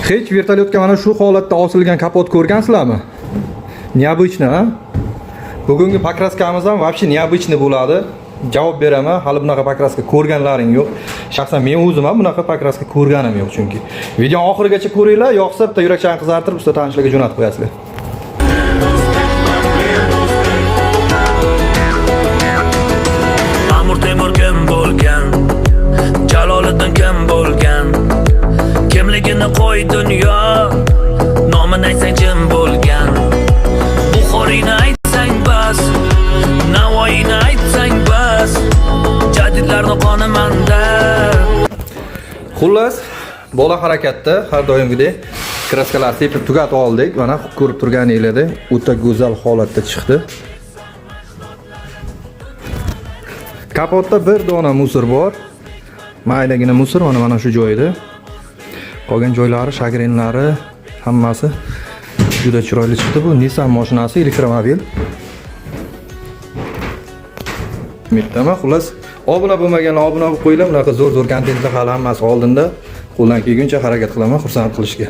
Hech vertolyotga mana shu holatda osilgan kapot ko'rgansizlarmi? Необычно, ha? Bugungi pokraskamiz ham вообще необычный bo'ladi. Javob beraman, hali bunaqa pokraska ko'rganlaring yo'q. Shaxsan men o'zim ham bunaqa pokraska ko'rganim yo'q chunki. Video oxirigacha ko'ringlar, yoqsa bitta yurakchani qizartirib, usta tanishlarga jo'natib qo'yasizlar. Amir Temur kim bo'lgan? Jaloliddin kim bo'lgan? Kimligini qo'y dunyo, nomini aytsang jim bo'lgan. Buxoriyni aytsang bas, Navoiyni aytsang bas, jadidlarni qoni manda. Xullas, bola harakatda har doimgidek kraskalar sepib tugatib oldik. Mana ko'rib turganingizda o'ta go'zal holatda chiqdi. Kapotda bir dona musor bor. Maydagina musor mana shu joyda. Qolgan joylari, shagrinlari hammasi juda chiroyli chiqdi. Bu Nissan mashinasi, elektromobil. Mittama, xullas, obuna bo'lmaganlar obuna bo'lib qo'yinglar. Bunaqa zo'r kontentlar hali hammasi oldinda. Qo'ldan kelguncha harakat qilaman xursand qilishga.